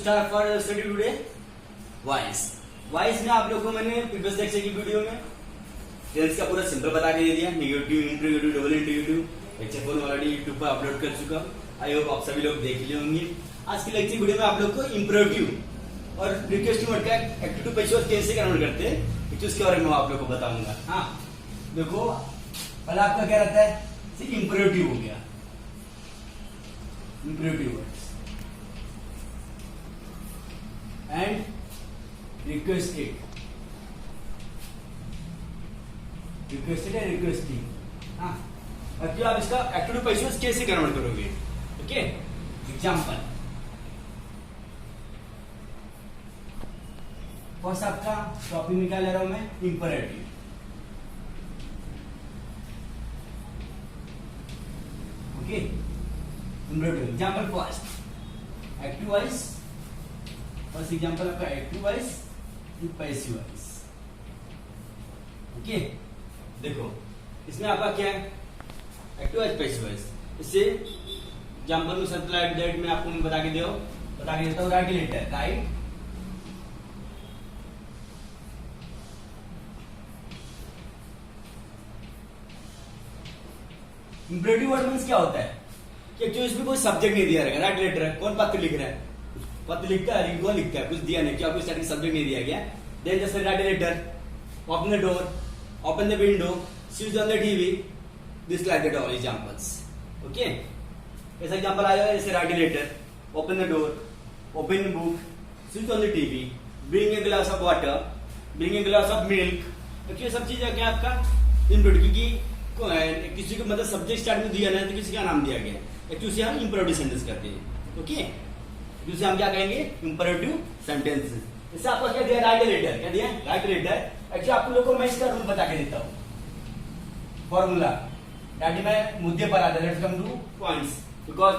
Start for study today voice. Voice में आप लोगों को मैंने प्रीवियस लेक्चर की वीडियो में टेंस का पूरा सिंपल बता के दे दिया। Negative, interrogative, double interrogative lecture 4 already YouTube पर अपलोड कर चुका। आई होप आप सभी लोग देख लिए होंगे। आज की लेक्चर वीडियो में आप लोग को इंप्रोटिव और रिक्वेस्ट वर्ड का एक्टिव टू पैसिव कैसे कन्वर्ट करते हैं उसके बारे में आप लोग को बताऊंगा। हाँ देखो, पहले आपका क्या रहता है, इंप्रोटिव हो गया, imperative words and requested, requested है रिक्वेस्टिंग। हाँ, अब आप इसका एक्टिव टू पैसिव कैसे कन्वर्ट करोगे। ओके, एग्जाम्पल फर्स्ट आपका टॉपिक निकाल ले रहा हूं मैं, imperative. Okay, imperative example first active voice, first example आपका active voice to passive voice. Okay, देखो इसमें आपका क्या है, एक्टिव वॉइस पैसिव वॉइस। इससे एग्जाम्पल में सप्लाई डेट में आपको मैं बता के देता हूँ। Write letter, right imperative word means क्या होता है कि जो इसमें कोई सब्जेक्ट नहीं दिया रहेगा। राइट लेटर है, कौन पत्र लिख रहा है, पत्र लिखता है, कौन लिखता है, कुछ दिया नहीं, क्या कोई स्टार्टिंग सब्जेक्ट नहीं दिया गया। देन जैसे write letter, open the door, open the window, switch on the TV, this like that all examples. Okay, ऐसा एग्जांपल आया है जैसे write letter, open the door, open the book, switch on the TV, bring a glass of water, bring a glass of milk. तो ये सब चीजें क्या आपका इंपरेटिव, क्योंकि किसी को मतलब सब्जेक्ट स्टार्ट में दिया नहीं तो किसी का नाम दिया गया, एक्चुअली उसे हम इंपरेटिव सेंटेंस कहते हैं। ओके, जिसे हम क्या कहेंगे, इंपरेटिव सेंटेंस। इससे आपको क्या दिया, राइट लेटर, क्या दिया, राइट लेटर। एक्चुअली आप लोगों को मैं इसका रूल बता के देता हूँ, फॉर्मूला। दादी मैं मुद्दे पर आता, let's come two points, because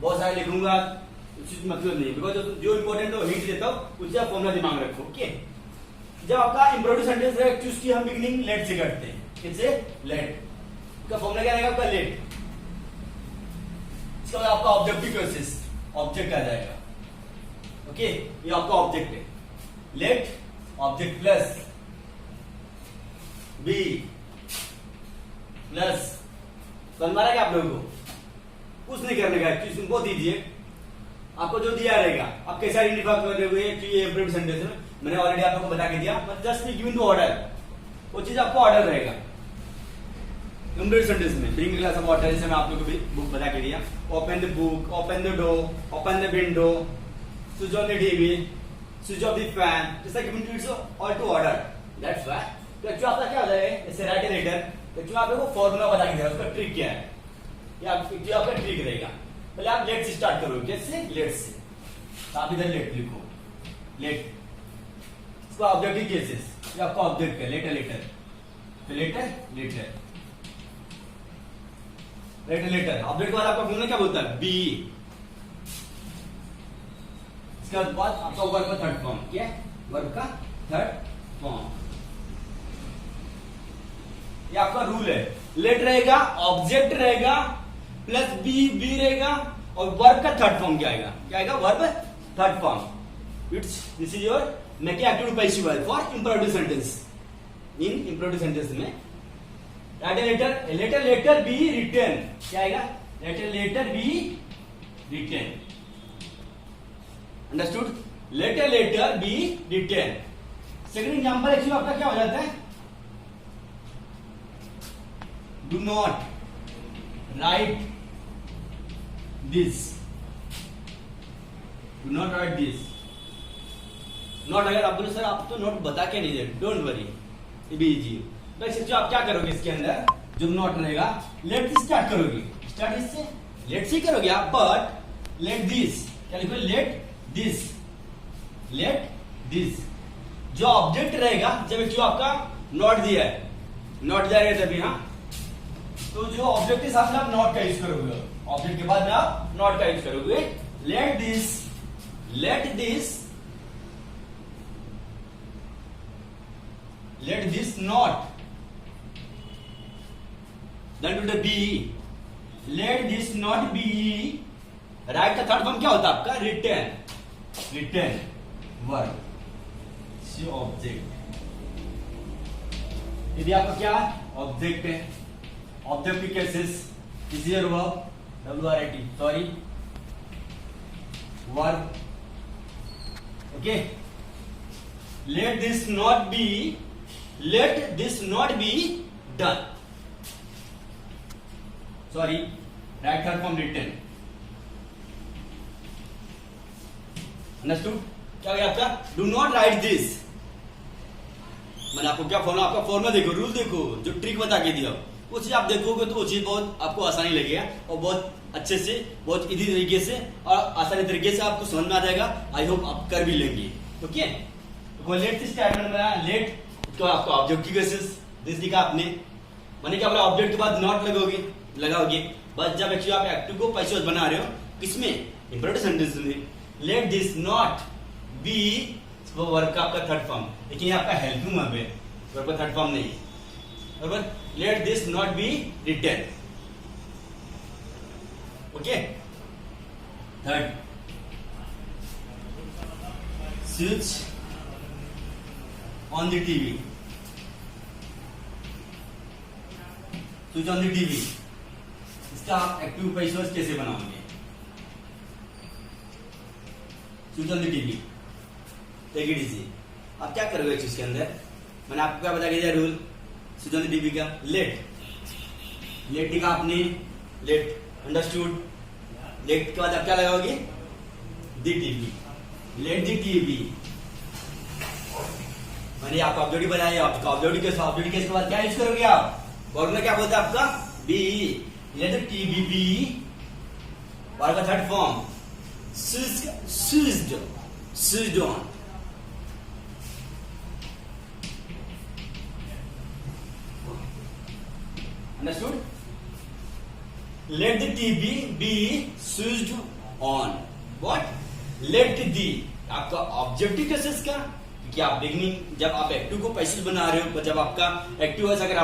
बहुत सारे लिखूंगा मतलब नहीं, बिकॉज जो इंपॉर्टेंट है हिंट देता हूँ, उससे आप फॉर्मूला दिमाग रखो। ओके, जब आपका इंपरेटिव सेंटेंस है एक्चुअली उसकी हम बिगिनिंग लेट से करते हैं, किससे, लेट। का फॉर्मूला क्या रहेगा आपका, लेट। इसका मतलब आपका ऑब्जेक्टिव केसेस, ऑब्जेक्ट आ जाएगा। ओके, ये आपका ऑब्जेक्ट है, let object plus B plus, समझ में आ रहा है आप लोगों को, कुछ नहीं करने का, इसको दीजिए, आपको जो दिया रहेगा आप कैसे आइडेंटिफाई कर रहे हुए कि ये इंपरेटिव सेंटेंस है। मैंने ऑलरेडी आप लोगों को बता के दिया, but just given to order, वो चीज आपको ऑर्डर रहेगा। इंपरेटिव सेंटेंस में ब्रिंग ग्लास ऑफ वाटर, जैसे मैं आप लोगों को बुक बता के दिया, open the book, open the door, open the window, switch on the TV, switch off the fan, जैसा given to its all to order. That's why तो एक्चुअली आपका क्या हो जाएगा, जैसे राइट लेटर, एक्चुअली आप लोगों को फॉर्मूला बता के दिया, उसका ट्रिक क्या है, ये आपका ट्रिक रहेगा। पहले आप लेट से स्टार्ट करोगे, कैसे, लेट से। तो आप इधर लेट लिखो, लेट, इसको ऑब्जेक्टिव केसेस, ये आपका ऑब्जेक्ट है, लेटर लेटर, तो letter letter, letter letter. Object के बाद आपका फॉर्मूला क्या बोलता है, बी। इसके बाद आपका वर्ब का थर्ड फॉर्म, क्या है, वर्ब का थर्ड फॉर्म। ये आपका रूल है, लेट रहेगा, ऑब्जेक्ट रहेगा, प्लस बी, बी रहेगा, और वर्ब का थर्ड फॉर्म क्या आएगा, क्या आएगा, verb third form. It's this is your making active to passive verb for imperative sentence. In imperative sentence में write letter, letter letter be written, क्या आएगा, letter letter be written. Understood, letter letter be written. Second example actually आपका क्या हो जाता है, do not write this, do not write this. Note अगर आप बोले सर आप तो नोट बता के नहीं दे, डोंट वरी, ये भी इजी है। तो आप क्या करोगे, इसके अंदर जो नोट रहेगा, लेट से स्टार्ट करोगे, स्टार्ट इससे लेट से करोगे आप, बट लेट दिस, क्या लिखोगे, लेट दिस, लेट दिस। जो ऑब्जेक्ट रहेगा, जब जो आपका नोट दिया है, नोट दिया है तभी, हाँ, तो जो ऑब्जेक्ट के साथ में आप नोट का यूज करोगे, ऑब्जेक्ट के बाद में आप नोट का यूज करोगे, let this, let this, let this not, then to the be, let this not be। Right का थर्ड फॉर्म क्या होता है आपका, रिटर्न। रिटर्न वर्ब सी ऑब्जेक्ट। यदि आपका क्या ऑब्जेक्ट है, ऑब्जेक्ट की cases is your verb WRIT sorry verb. Okay, let this not be done, sorry, right third form written, understood? क्या हो गया आपका? Do not write this। मैंने आपको क्या फॉर्म, आपका फॉर्मूला देखो, रूल देखो, जो ट्रिक बता के दिया वो चीज आप देखोगे तो वो चीज बहुत आपको आसानी लगेगा और बहुत अच्छे से, बहुत इजी तरीके से और आसानी तरीके से आपको समझ में आ जाएगा। आई होप आप कर भी लेंगे। ओके, लेट स्टेटमेंट बनाया, लेट तो आपका ऑब्जेक्ट की केसेस दिस लिखा आपने, मैंने क्या बोला, ऑब्जेक्ट के बाद नॉट लगाओगे बस। जब एक्चुअली आप एक्टिव को पैसिव बना रहे हो किसमें, इंपरेटिव सेंटेंस में, लेट दिस नॉट बी वो वर्ब का आपका थर्ड फॉर्म, लेकिन आपका हेल्पिंग वर्ब है, वर्ब का थर्ड फॉर्म नहीं, बराबर। Let this not be written. Okay, third, switch on the TV, switch on the TV, इसका आप एक्टिव पैसिव कैसे बनाओगे? Switch on the TV, take it easy. आप क्या करोगे इस चीज के अंदर, मैंने आपको क्या बता दिया rule switch on the TV का, लेट लिखा आपने, लेट अंडरस्टूड, लेट के बाद आप क्या लगाओगे, the TV, late the TV. मैंने आपको ऑब्जेक्टिव बताया, आपका ऑब्जेक्टिव के बाद क्या यूज करोगे आप, फॉर्मूला क्या बोलता है आपका, be, let the TV be, verb का third form switched on. Understood? Let the TV be switched on. What? Let the आपका ऑब्जेक्टिव केसेस का, क्योंकि आप बिगनिंग जब आप एक्टिव को पैसिव बना रहे हो, जब आपका एक्टिव अगर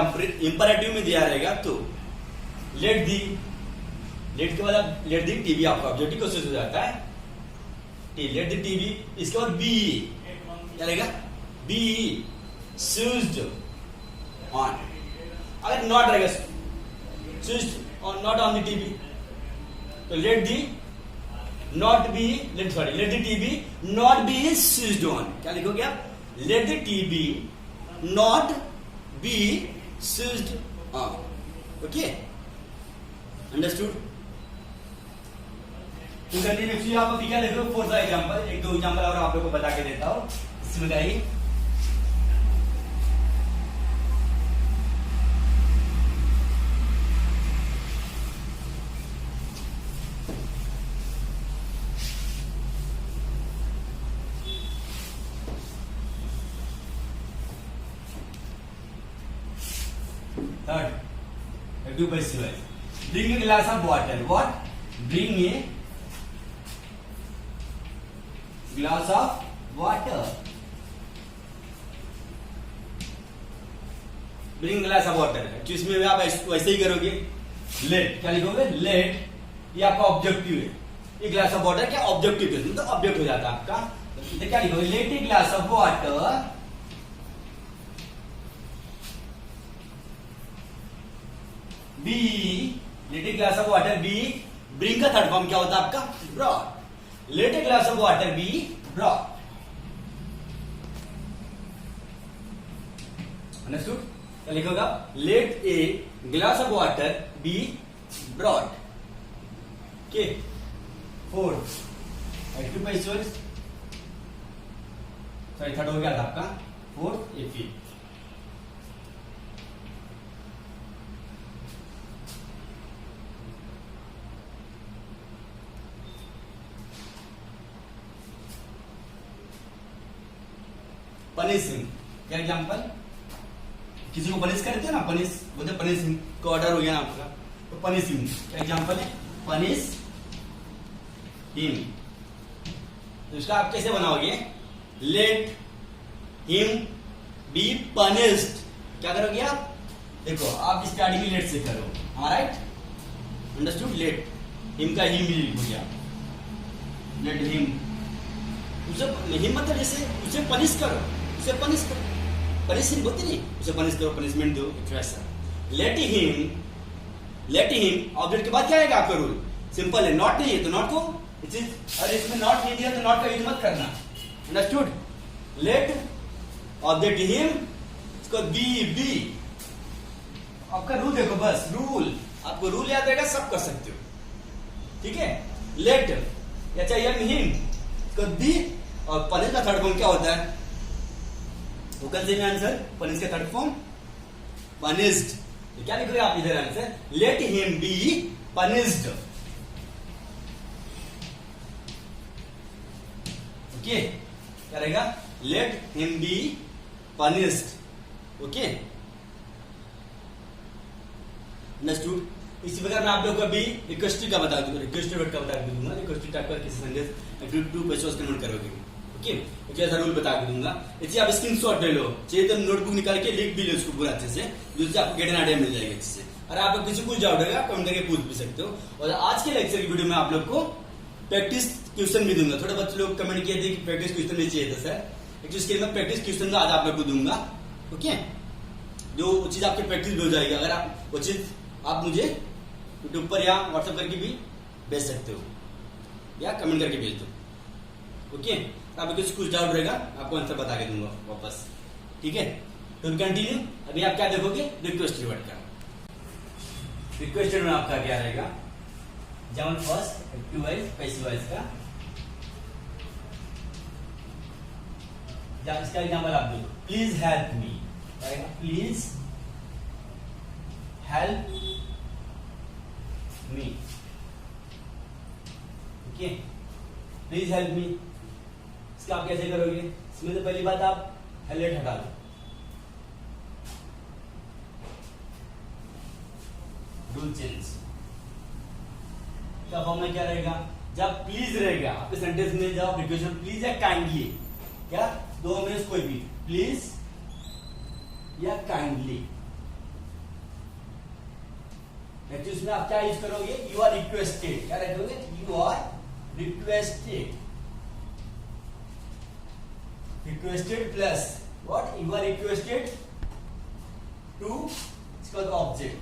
इंपरेटिव में दिया रहेगा तो लेट के बाद आप लेट दी टीवी आपका ऑब्जेक्टिव केसेस हो जाता है, लेट द टीवी, इसके बाद बी क्या रहेगा, बी स्विच्ड ऑन। अगर नॉट रहेगा switched on, not on the TV, तो let the not be, let the TV not be switched on. क्या लिखोगे आप, let the TV not be switched on. Okay, understood? Continuously आप अभी क्या देख रहे हो, फोर्थ एग्जांपल, एक दो एग्जांपल और आप लोगों को बता के देता हूं, इसमें बताइए। Third, active passive. Bring a glass of water. What? Bring a glass of water. Bring glass of water. जिसमें भी आप वैसे ही करोगे, लेट क्या लिखोगे, लेट, ये आपका ऑब्जेक्टिव है, ये ग्लास ऑफ वाटर क्या ऑब्जेक्टिव है, मतलब ऑब्जेक्ट हो जाता है आपका, तो क्या लिखोगे, let a glass of water be, let a glass of water be, bring का थर्ड फॉर्म क्या होता है आपका, brought, let a glass of water be brought. Understood? क्या लिखोगा, let a glass of water be brought. Okay, fourth, active passive, sorry third हो गया था आपका, फोर्थ ए फिफ्थ। पनिशिंग, क्या एग्जांपल, किसी को पनिश करते हैं ना, पनिश बोलते हैं, पनिशिंग का ऑर्डर हो गया ना आपका, तो पनिशिंग क्या एग्जांपल है, पनिश हिम। तो इसका आप कैसे बनाओगे, लेट हिम बी पनिश्ड। क्या करोगे आप, देखो आप स्टार्टिंग में लेट से करो, ऑलराइट, अंडरस्टूड? लेट हिम का हिम भी लिखोगे आप, लेट हिम उसे नहीं मतलब जैसे उसे पनिश करो, उसे पनिश करो, पनिशिंग बोलते नहीं, उसे पनिश करो, पनिशमेंट दो, वैसा। लेट हिम ऑब्जेक्ट के बाद क्या आएगा आपका रूल? सिंपल है, नॉट नहीं है तो नॉट को इट इज, अरे इसमें नॉट नहीं दिया तो नॉट का यूज मत करना, अंडरस्टूड? लेट ऑब्जेक्ट हिम, इसको बी आपका रूल देखो, बस रूल आपको रूल याद रहेगा, सब कर सकते हो, ठीक है? लेट या चाहिए हिम, इसको बी, और पनिश का थर्ड फॉर्म क्या होता है? वो कल से आंसर, पनिश का थर्ड फॉर्म पनिश्ड। तो क्या लिखोगे आप इधर answer? Late him be punished. Okay, क्या रहेगा? Let him be punished. Okay, understood? इसी प्रकार मैं आप लोग को अभी रिक्वेस्ट का बता दूंगा, रिक्वेस्ट वर्ड का बता दूंगा, रिक्वेस्ट टाइप का किसी सेंटेंस टू पेशोस कन्वर्ट करोगे। ओके, तो ऐसा रूल बता दूंगा। इससे आप स्क्रीनशॉट ले लो, चाहिए तो नोटबुक निकाल के लिख भी लो उसको पूरा अच्छे से, जिससे आपको गेट एन आइडिया मिल जाएगा अच्छे से। और आप किसी कुछ डाउट होगा कमेंट करके पूछ भी सकते हो। और आज के लेक्चर की वीडियो में आप लोग को प्रैक्टिस क्वेश्चन भी दूंगा। थोड़े बच्चे लोग कमेंट किए थे कि प्रैक्टिस क्वेश्चन नहीं चाहिए था सर, एक्चुअली इसके लिए मैं प्रैक्टिस क्वेश्चन आज आप लोग को दूंगा। ओके, जो चीज आपकी प्रैक्टिस हो जाएगी, अगर आप वो चीज आप मुझे यूट्यूब पर या व्हाट्सएप करके भी भेज सकते हो या कमेंट करके भेज दो। ओके, आपको कुछ डाउट रहेगा आपको आंसर बता के दूंगा वापस, ठीक है? तो कंटिन्यू। अभी आप क्या देखोगे? रिक्वेस्ट वर्ड का। रिक्वेस्ट में आपका क्या रहेगा? जमन first active voice, passive voice का। इसका एग्जांपल आप दो, please help me, please help me. Okay, please help मी, इसका आप कैसे करोगे? इसमें तो पहली बात आप हेलेट हटा दो, रूल चेंज। क्या फॉर्म में क्या रहेगा? जब प्लीज रहेगा आपके सेंटेंस में, जब रिक्वेस्ट प्लीज या काइंडली, क्या दो में कोई भी, प्लीज या काइंडली, इसमें आप क्या यूज करोगे? यू आर रिक्वेस्टेड, क्या रखोगे? You are requested, requested plus what? You are requested to, इसका ऑब्जेक्ट,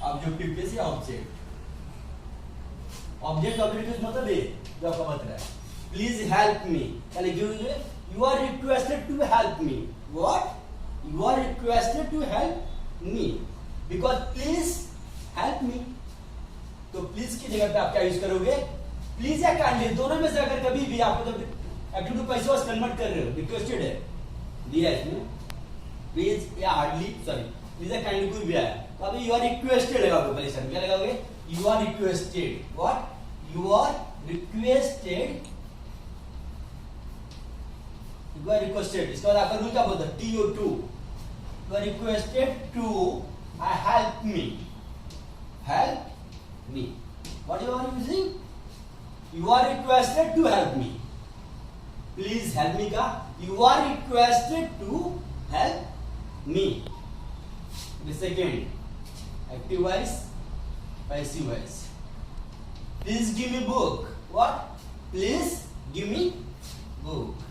ऑब्जेक्टिव प्लस या ऑब्जेक्ट, ऑब्जेक्ट ऑब्जेक्ट मतलब ये जो आपका बता रहा है। प्लीज हेल्प मी, क्या लिखोगे? You are requested to help me, what? You are requested to help me, because please help me. तो प्लीज की जगह पे आप क्या यूज करोगे? प्लीज या काइंडली, दोनों में से अगर कभी भी आपको जब active to passive voice convert कर रहे हो, रिक्वेस्टेड है दिया इसमें, प्लीज या हार्डली, सॉरी प्लीज या काइंडली कोई भी आया, तो अभी यू आर रिक्वेस्टेड लगाओगे पहले शब्द, क्या लगाओगे? You are requested, what? You are requested, you are requested. इसके बाद आपका रूल क्या बोलता है? TO2, you are requested to help me, help me, what you are using? You are requested to help me, please help me का you are requested to help me। The second active voice, passive voice, please give me book, what? Please give me book,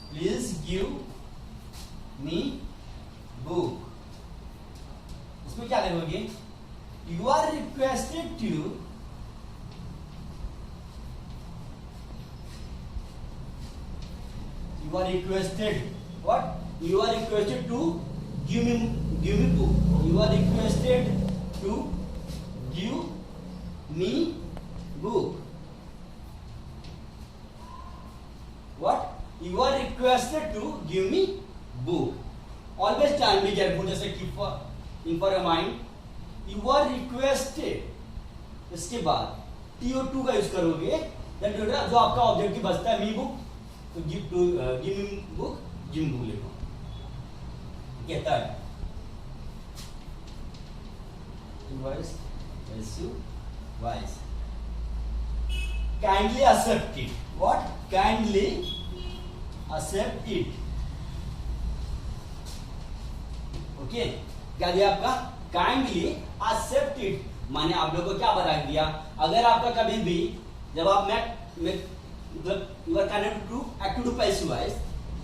please give me book। इसमें क्या लिखोगे? You are requested to, you are requested what? You are requested to give me book, you are requested to give me book, what? You are requested to give me book. Always time be careful, जैसे keep in for your mind, you are requested, इसके बाद TO2 का use करोगे, then जो आपका objective बचता है me book, तो give me book, give me book लिखो। कहता है voice, voice, kindly accept it, what? Kindly accept it. Okay, क्या दिया आपका? काइंडली एक्सेप्ट इट, माने आप लोगों को क्या बता दिया? अगर आपका कभी भी जब आप मतलब you are connected to active to passive voice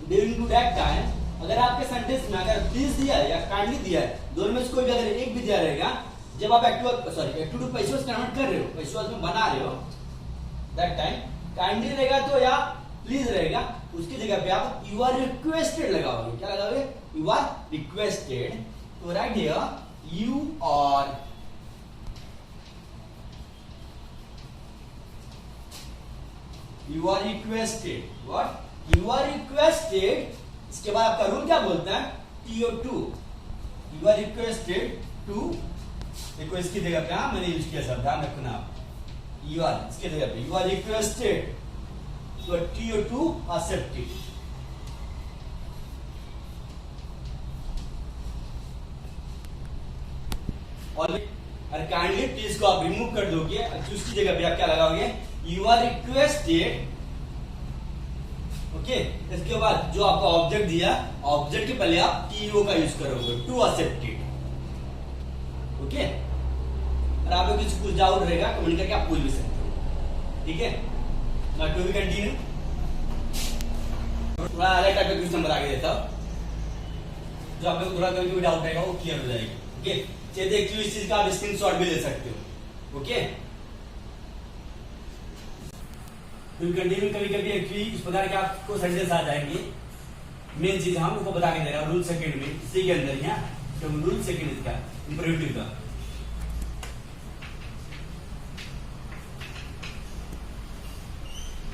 during to that time, अगर आपके सेंटेंस में अगर प्लीज दिया है या काइंडली दिया है, दोनों में से कोई भी अगर एक भी दिया रहेगा, जब आप active to passive voice convert कर रहे हो, पैसिव वॉइस में बना रहे हो, दैट टाइम काइंडली रहेगा तो या प्लीज रहेगा, उसकी जगह पे आप यू आर रिक्वेस्टेड लगाओगे। क्या लगाओगे? You are requested. तो write here you are requested. What? You are requested. इसके बाद आपका रूल क्या बोलता है? TO2। You are requested to, देखो इसकी जगह पे मैंने यूज किया शब्द, ध्यान रखना आप, यू आर इसकी जगह पे यू आर रिक्वेस्टेड तो TO2 accepted। और काइंडली प्लीज को आप रिमूव कर दोगे, उसकी जगह पे आप क्या लगाओगे? You are requested. ओके, इसके बाद जो आपका ऑब्जेक्ट दिया, ऑब्जेक्ट के पहले आप TO का यूज करोगे, टू एक्सेप्टेड। ओके, और आप लोग कुछ डाउट रहेगा कमेंट करके आप पूछ भी सकते हो, ठीक है। Now to be continue, थोड़ा अलग टाइप का क्वेश्चन बता के देता हूं, जो आप लोग थोड़ा कभी भी डाउट रहेगा वो क्लियर हो जाएगा। ओके, चलिए देखिए इस चीज का आप स्क्रीनशॉट भी ले सकते हो। ओके, तो कंटिन्यू कभी कभी एक्चुअली इस प्रकार के आपको सेंटेंस आ जाएंगे। मेन चीज हम उसको बता के दे रहा हूँ रूल सेकंड में, इसी के अंदर यहाँ तो रूल सेकंड इसका इंपरेटिव का।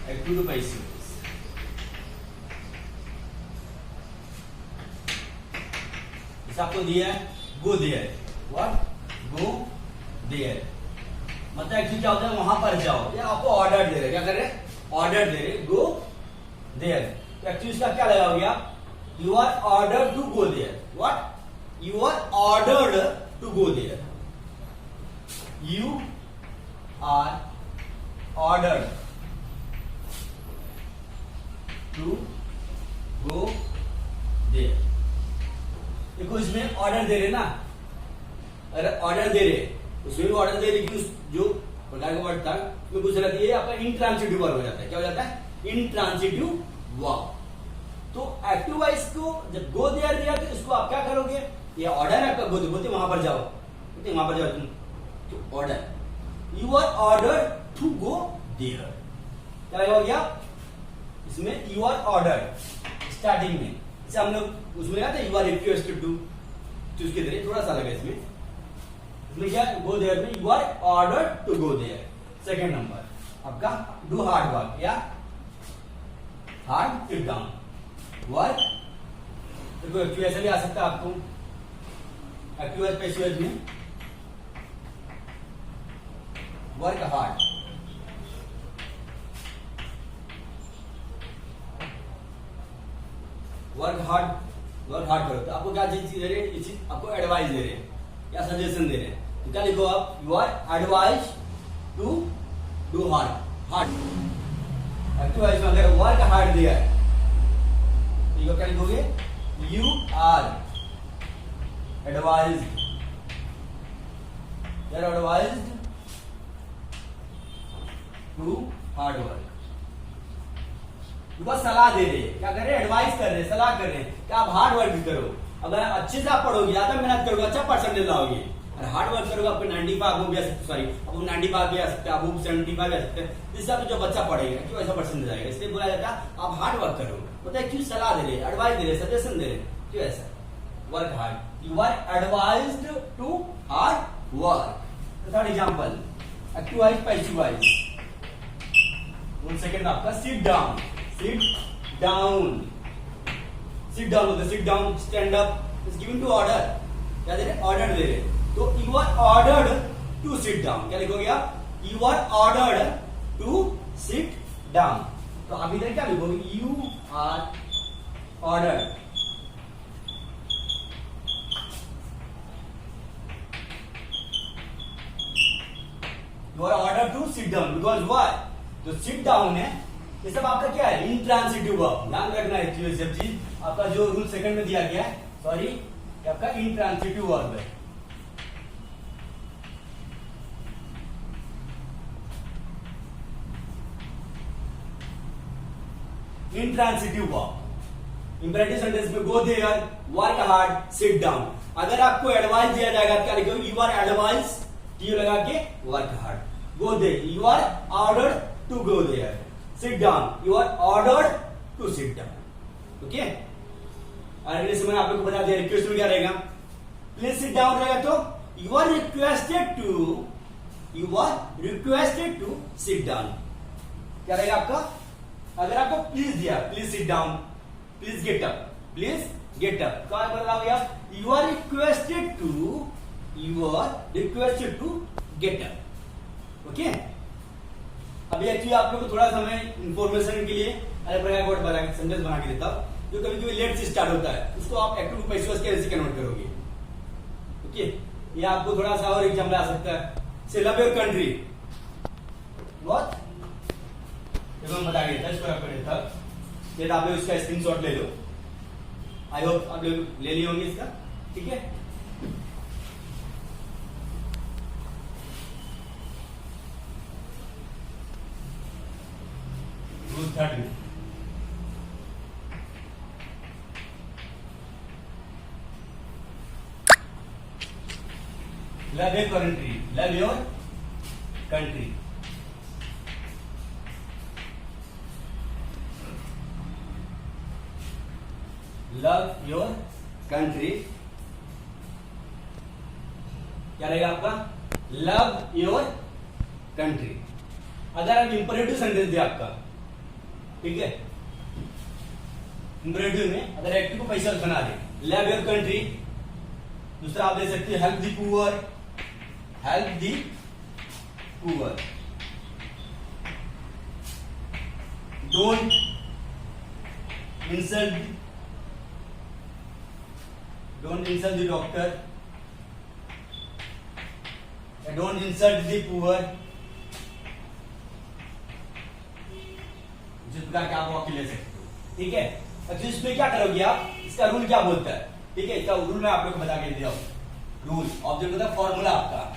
एक्टिव टू पैसिव, आपको दिया है go there. What? Go there मतलब एक्चुअली क्या होता है? वहां पर जाओ, या आपको ऑर्डर दे रहे, क्या कर रहे? ऑर्डर दे रहे, गो देयर। तो एक्चुअली इसका क्या लगाओगे आप? You are order to go there. What? You are ordered to go there. You are ordered to go there. देखो इसमें ऑर्डर दे रहे ना, अगर ऑर्डर दे रहे उसमें भी ऑर्डर दे रहे, जो प्रकार का वर्ड था उसमें कुछ रहती है, आपका इंट्रांसिटिव वर्ब हो जाता है। क्या हो जाता है? Intransitive verb. तो एक्टिव वॉइस को जब गो देयर दिया तो इसको आप क्या करोगे? ये ऑर्डर है आपका, बोलते वहां पर जाओ, बोलते वहां पर जाओ तुम, तो order, you are order to go there. क्या लगाओगे आप इसमें? यू आर ऑर्डर स्टार्टिंग में, जैसे हम लोग उसमें आता है यू आर रिक्वेस्टेड टू, तो उसके तरह थोड़ा सा लगा इसमें क्या गो देयर में you are order to go there. Second number आपका डू हार्ड वर्क या हार्ड सिट डाउन वर्क। देखो एक्टिव ऐसा भी आ सकता है आपको, एक्टिव पैसिव में वर्क हार्ड, वर्क हार्ड करो। तो आपको क्या चीज दे रहे हैं? ये चीज आपको एडवाइस दे रहे हैं या सजेशन दे रहे हैं, तो क्या लिखो आप? You are advise to do hard. Active voice में अगर वर्क हार्ड दिया है तो क्या लिखोगे? You are advised to hard work. बस सलाह दे रहे, क्या कर रहे हैं? एडवाइस कर रहे हैं, सलाह कर रहे हैं कि आप हार्ड वर्क करो। अगर अच्छे से आप पढ़ोगे, ज्यादा मेहनत करोगे, अच्छा परसेंटेज लाओगे। और हार्ड वर्क करोगे आपको 95 भी आ सकते, सॉरी आपको 95 भी आ सकते हैं, आपको 75 भी आ सकते हैं। इस हिसाब से जो बच्चा पढ़ेगा क्यों ऐसा परसेंटेज आएगा, इसलिए बोला जाता है आप हार्ड वर्क करो। मतलब क्यों सलाह दे रहे, एडवाइस दे रहे, सजेशन दे रहे, क्यों ऐसा? Work hard, you are advised to hard work. Third example active voice passive voice. One second आपका sit down, sit down, sit down होता है, sit down, stand up is given to order. क्या दे रहे? Order दे रहे। तो you are ordered to sit down. क्या लिखोगे आप? You are ordered to sit down. तो आप इधर क्या लिखोगे? You are ordered to sit down. Because why? जो सिट डाउन है ये सब आपका क्या है? Intransitive verb. ध्यान रखना है सब चीज, आपका जो रूल सेकंड में दिया गया है, सॉरी आपका इंट्रांसिटिव वर्ब है। Intransitive verb. इंपेरेटिव सेंटेंस में go there, work hard, sit down. अगर आपको एडवाइस दिया जाएगा क्या लिखोगे? यू आर एडवाइस, यू लगा के work hard. Go there, you are ordered to go there. Sit down, you are ordered to sit down. Okay, अगले समय आप लोग को बता दिया रिक्वेस्ट में क्या रहेगा? प्लीज सिट डाउन रहेगा तो you are requested to sit down. क्या रहेगा आपका? अगर आपको प्लीज दिया, please sit down, please get up, please get up, क्या बताओगे आप? You are requested to get up. Okay, अभी एक्चुअली आप लोग को थोड़ा सा मैं इंफॉर्मेशन के लिए अलग प्रकार का वर्ड सेंटेंस बना के देता हूं जो कभी कभी लेट से स्टार्ट होता है, उसको आप एक्टिव टू पैसिव कैसे कन्वर्ट करोगे। ओके, ये आपको थोड़ा सा और एग्जाम्पल आ सकता है। से लव योर कंट्री, बहुत मैं बता के देता आपको देता, ये आप लोग इसका स्क्रीनशॉट ले लो। आई होप आप लोग ले लिए होंगे इसका, ठीक है। Rule 3 love your country, love your country. Love your country क्या रहेगा आपका? Love your country. अगर आप इंपरेटिव सेंटेंस दिया आपका, ठीक है, इंपरेटिव में अगर एक्टिव को पैसा बना दे, लव योर कंट्री। दूसरा आप दे सकते हैं help the poor, help the poor. Don't insult the doctor, don't insult the poor। जिस प्रकार के आप वाक्य ले सकते हो, ठीक है। अच्छा, इसमें क्या करोगे आप? इसका रूल क्या बोलता है, ठीक है, इसका रूल मैं आप लोग को बता के दिया हूं। रूल ऑब्जेक्ट होता है फॉर्मूला आपका।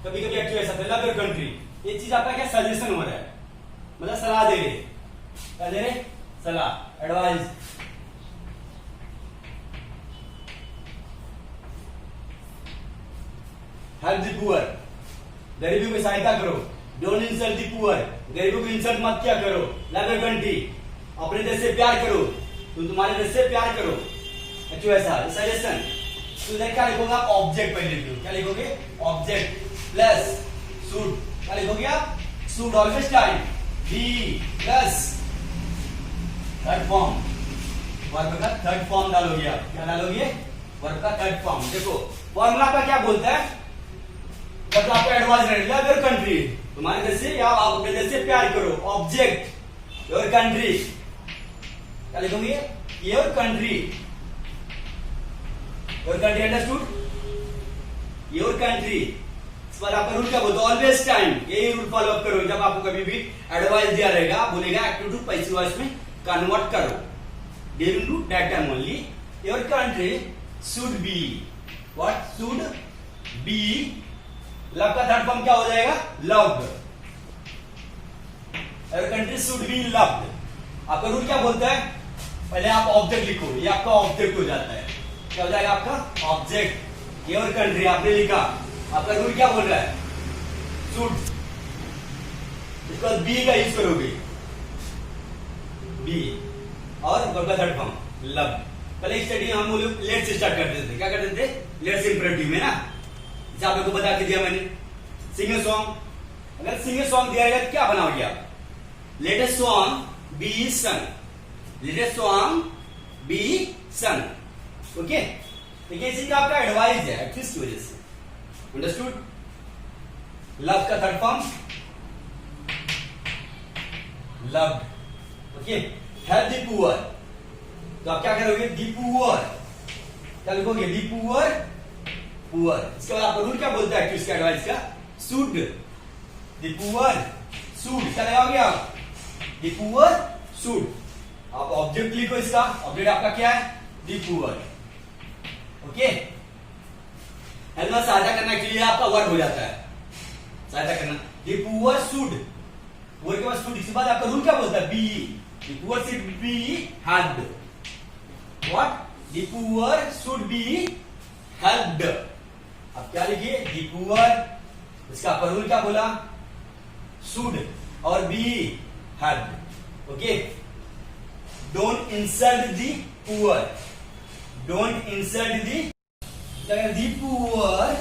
कभी कभी एक्चुअली ऐसा होता है, लव योर कंट्री, ये चीज आपका क्या सजेशन हो रहा है, मतलब सलाह दे रहे, क्या दे रहे? सलाह, एडवाइस। हेल्प द पुअर, गरीबों की सहायता करो। डोंट इंसल्ट द पुअर, गरीबों को इंसल्ट मत क्या करो। लव योर कंट्री, अपने देश से प्यार करो, तुम तुम्हारे देश से प्यार करो। अच्छा, ऐसा सजेशन। तो इधर क्या लिखोगे आप? ऑब्जेक्ट पहले लिखो। क्या लिखोगे? Object plus should. क्या लिखोगे आप? Should always time be plus third form, verb का थर्ड फॉर्म डालोगे आप। क्या डालोगे? वर्ब का थर्ड फॉर्म। देखो फॉर्मूला का क्या बोलता है? जब आपको एडवाइस रहे, लव योर कंट्री, तुम्हारे देश से या आप अपने देश से प्यार करो। ऑब्जेक्ट योर कंट्री, क्या लिखोगे? Your country, your country, understood? Your country. इस पर आपका रूल क्या बोलता है? ऑलवेज टाइम, यही रूल फॉलो अप करो। जब आपको कभी भी एडवाइस दिया रहेगा, आप बोलेगा एक्टिव टू पैसिव वॉइस में कन्वर्ट करो, during to that time only. Your country should be, what should be, love का थर्ड फॉर्म क्या हो जाएगा? Loved. Your country should be loved. आपका रूल क्या बोलता है? पहले आप ऑब्जेक्ट लिखो, ये आपका ऑब्जेक्ट हो जाता है। क्या हो जाएगा आपका? ऑब्जेक्ट। योर कंट्री आपने लिखा, आपका रूल क्या बोल रहा है? शुड। इसको बी का यूज करोगे, बी, और वर्ब का थर्ड फॉर्म लव। पहले स्टडी हम लोग लेट से स्टार्ट करते थे। क्या करते थे? लेट से इंपरेटिव में ना, जैसे आप लोगों को बता के दिया मैंने। सिंग ए सॉन्ग, अगर सिंग ए सॉन्ग दिया जाएगा तो क्या बनाओगे आप? Let a song be sung, let a song be sung. Okay, देखिए इसी का आपका एडवाइस है एक्चुअली की वजह से, अंडरस्टूड? लव का third form love. Okay, help the poor, तो आप क्या करोगे? दी पुअर, क्या लिखोगे? The poor, poor. इसके बाद आपका रूल क्या बोलता है इसके एडवाइस का? Should, the poor should. क्या लगाओगे आप? The poor should. आप ऑब्जेक्ट लिखो, इसका ऑब्जेक्ट आपका क्या है? The poor. ओके, हेल्प सहायता करना के लिए आपका वर्ब हो जाता है, सहायता करना। दी पुअर शुड, पुअर के बाद शुड, इसके बाद आपका रूल क्या बोलता है? Be, the poor should be helped. What? The poor should be helped. अब क्या लिखिए? द पुअर, इसका आपका रूल क्या बोला? शुड और be helped. Okay, don't insult the poor, don't insult the poor,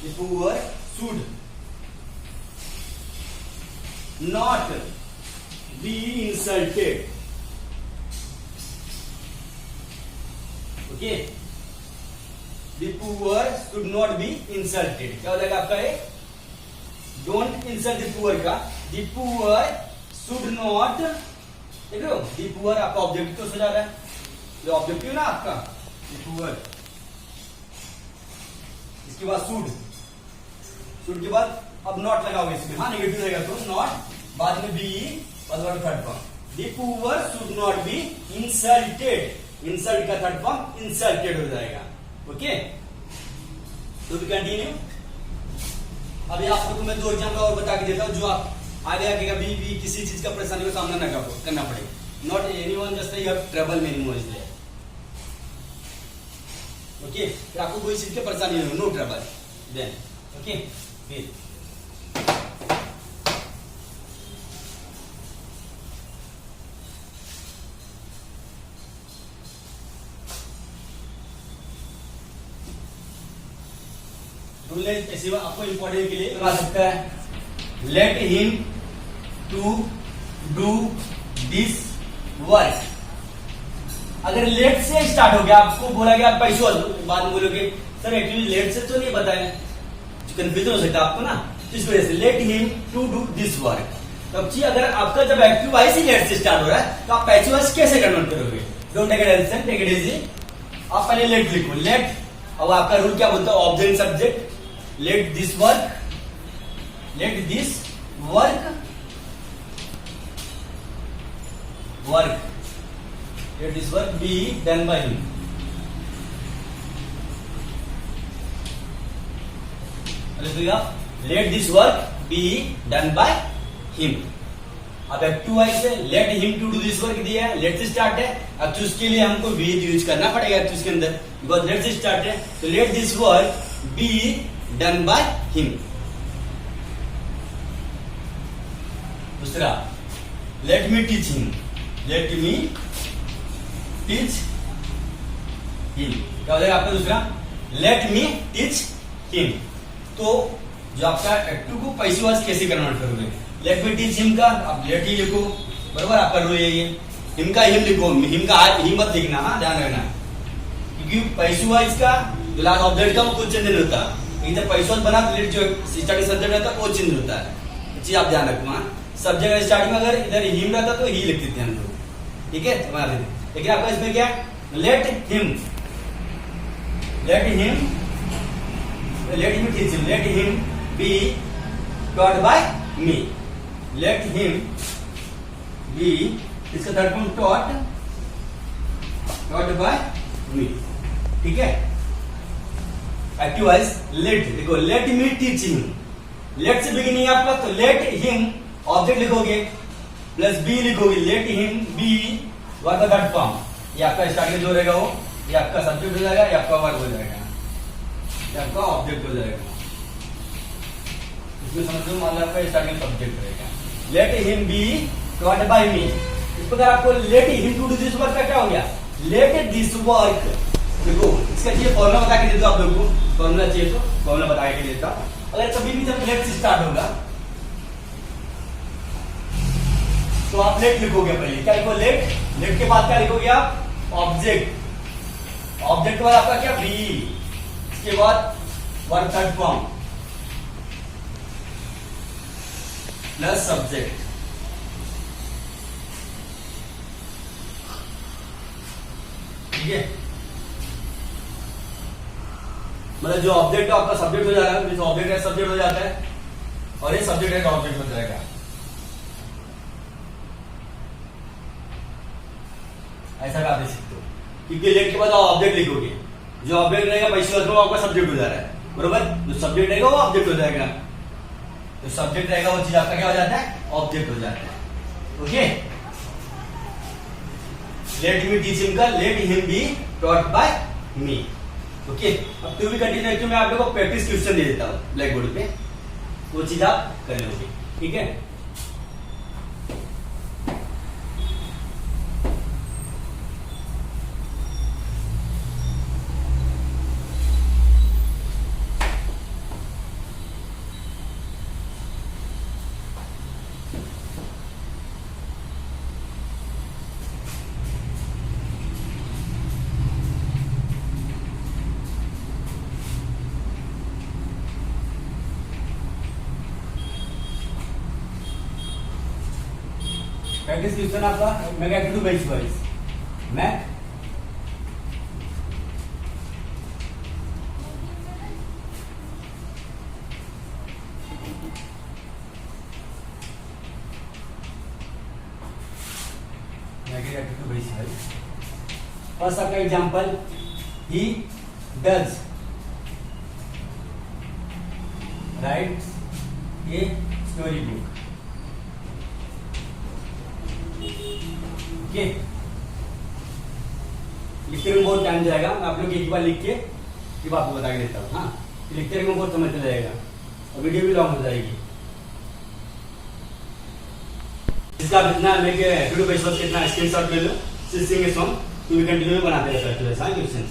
the poor should not be insulted. Okay, the poor should not be insulted. क्या हो जाएगा आपका? डोंट इंसल्ट द पुअर का द पुअर शुड नॉट, देख रहे हो? The poor आपका objective तो जा रहा है, ये ऑब्जेक्टिव ना आपका, द पुअर. इसके बाद शुड, शुड के बाद अब नॉट लगाओगे इसमें. हाँ, नेगेटिव रहेगा तो नॉट, बाद में be, third form. The poor should not be insulted. Insult का थर्ड फॉर्म इंसल्टेड हो जाएगा. ओके, तो भी कंटिन्यू. अभी आपको मैं 2 एग्जाम्पल और बता के देता हूं जो आप आगे आगे कभी भी किसी चीज का परेशानी का सामना न करना पड़े. Not anyone just you have trouble many more is there. Okay, फिर आपको कोई चीज की परेशानी नहीं हो, नो ट्रबल देन. ओके, फिर रूल ऐसे आपको इंपॉर्टेंट के लिए लगा सकता है. Let him to do this work. अगर लेट से स्टार्ट हो गया, आपको बोला गया पैसों, बाद में बोलोगे सर एक्चुअली लेट से तो नहीं बताया, कंफ्यूजन हो सकता है आपको ना. इस वजह से let him to do this work. तब जी अगर आपका जब एक्टिव वाइज ही लेट से स्टार्ट हो रहा है तो आप पैसिव वाइज कैसे कन्वर्ट करोगे? Don't take it take it easy. आप पहले लेट लिखो, लेट. अब आपका रूल क्या बोलता है? Object subject. Late this work, late this work, work, let this work be done by him. Let this work be done by him. अब active wise से let him to do this work दिया है, late से start है. अब तो उसके लिए हमको विद यूज करना पड़ेगा तो उसके अंदर, बिकॉज लेट से स्टार्ट है. तो let this work be done by him. दूसरा, let me teach him, let me teach him. क्या हो जाएगा आपका दूसरा? Let me teach him. तो जो आपका एक्टिव को पैसे वाइज कैसे कन्वर्ट करोगे? लेट मी टीच हिम का आप लेट ही लिखो, बराबर. आपका रूल यही है. हिम का हिम लिखो, हिम का हिम मत लिखना. हाँ, ध्यान रखना, क्योंकि पैसे वाइज का जो लास्ट ऑब्जेक्ट का वो कुछ चेंज नहीं होता. इधर पैसों बना तो लेट जो स्टार्टिंग सब्जेक्ट रहता है वो चेंज होता है. चीज आप ध्यान रखना. सब्जेक्ट स्टार्टिंग में अगर इधर हिम रहता तो ही लिख देते हैं हम लोग. ठीक है, बना देते. लेकिन आपका इसमें क्या? Let him, let him, let me teach him, let him be taught by me, let him be, इसका third form taught, taught by me. ठीक है, एक्टिव वाइज लेट देखो, let me teach him. Let से beginning आपका, तो let him object लिखोगे plus be लिखोगे, let him be work का थर्ड फॉर्म. ये आपका स्टार्टिंग जो रहेगा वो, ये आपका सब्जेक्ट हो जाएगा, ये आपका वर्क हो जाएगा, ये आपका ऑब्जेक्ट हो जाएगा. इसमें समझो, मान लो आपका स्टार्टिंग सब्जेक्ट रहेगा. Let him be taught by me. इस प्रकार आपको let him to do this work का क्या हो गया? Let this work. देखो, इसका चाहिए फॉर्मूला बता के देता हूं आप लोगों को. फॉर्मूला चाहिए तो फॉर्मूला बता के देता हूं. अगर कभी भी जब लेट से स्टार्ट होगा तो आप लेट लिखोगे. पहले क्या लिखो? लेट. लेट के बाद क्या लिखोगे आप? ऑब्जेक्ट. ऑब्जेक्ट के बाद आपका क्या? बी. इसके बाद work third form plus subject. ठीक है, मतलब जो ऑब्जेक्ट है आपका सब्जेक्ट हो जा रहा है, ऑब्जेक्ट है सब्जेक्ट हो जाता है, और ये सब्जेक्ट है ऑब्जेक्ट हो जाएगा. ऐसा आप देख सकते हो, क्योंकि लेट के बाद आप ऑब्जेक्ट लिखोगे. जो ऑब्जेक्ट रहेगा वैसे वो आपका सब्जेक्ट हो जा रहा है, बरोबर। जो सब्जेक्ट रहेगा वो ऑब्जेक्ट हो जाएगा, जो सब्जेक्ट रहेगा वो चीज आपका क्या हो जाता है, ऑब्जेक्ट हो जाता है। Okay, let me teach him का let him be taught by me. Okay, अब टू बी कंटिन्यू मैं आप लोगों को प्रैक्टिस क्वेश्चन दे देता हूं ब्लैक बोर्ड पे, वो चीज आप कर लोगे, ठीक है। प्रैक्टिस क्वेश्चन आपका mega to base wise math first आपका example, he does write a story book. Okay, लिखते में बहुत टाइम जाएगा, मैं आप लोग एक बार लिख के फिर आपको बता के देता हूँ। हाँ, लिखते में बहुत समय चला जाएगा और वीडियो भी लॉन्ग हो जाएगी। इसका जितना लेके वीडियो पे कितना स्क्रीनशॉट ले लो, sing a song to be continue में बनाते रहते हैं सारे क्वेश्चंस।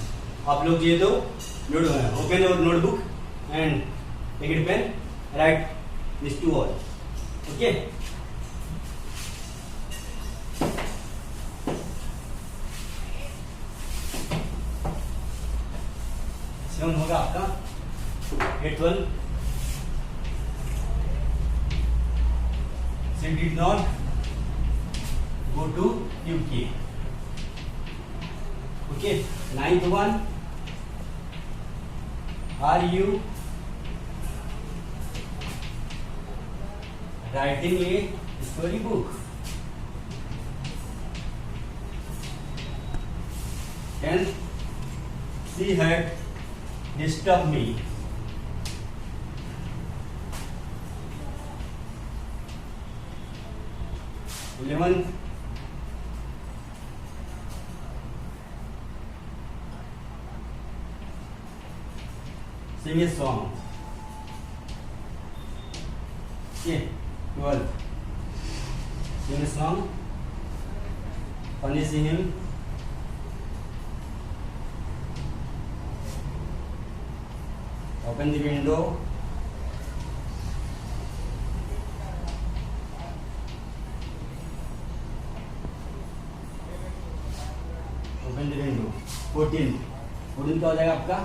आप लोग ये तो note open your notebook and take it pen, write this to all. Okay, होगा आपका 812 she did not go to UK। okay, 9th one, are you writing a story book? 10th, she had disturb me। 11th, sing a song। okay, 12th, sing a song, punish him, open the window, open the window। 14 क्या हो जाएगा आपका,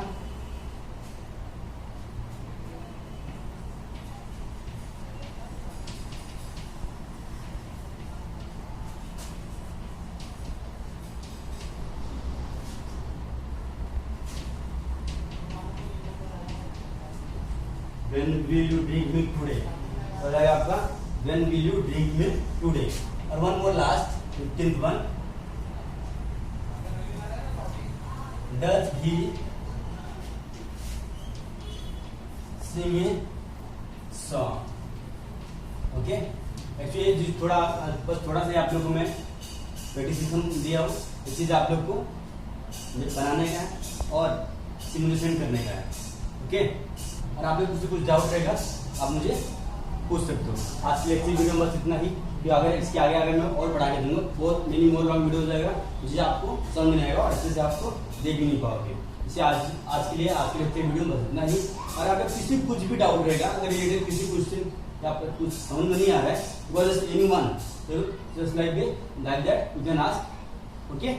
When will you drink milk today? हो जाएगा आपका When will you drink milk today? और one more last 15th one, does he sing a song? Okay, actually थोड़ा बस थोड़ा सा आप लोगों को मैं प्रैक्टिस दिया हूँ, इस चीज आप लोग को बनाने का है और सिमुलेशन करने का है। ओके, और आप लोग कुछ डाउट रहेगा आप मुझे पूछ सकते हो। आज की लेक्चर वीडियो में बस इतना ही, कि अगर इसके आगे अगर मैं और बढ़ा के दूंगा बहुत मिनी मोर लॉन्ग वीडियो हो जाएगा, जिसे आपको समझ नहीं आएगा और अच्छे से आपको देख भी नहीं पाओगे। इसे आज के लिए आज के लेक्चर वीडियो में बस इतना ही। और अगर किसी कुछ भी डाउट रहेगा, अगर रिलेटेड किसी क्वेश्चन या कुछ समझ में नहीं आ रहा है, just anyone just like that you can ask. Okay.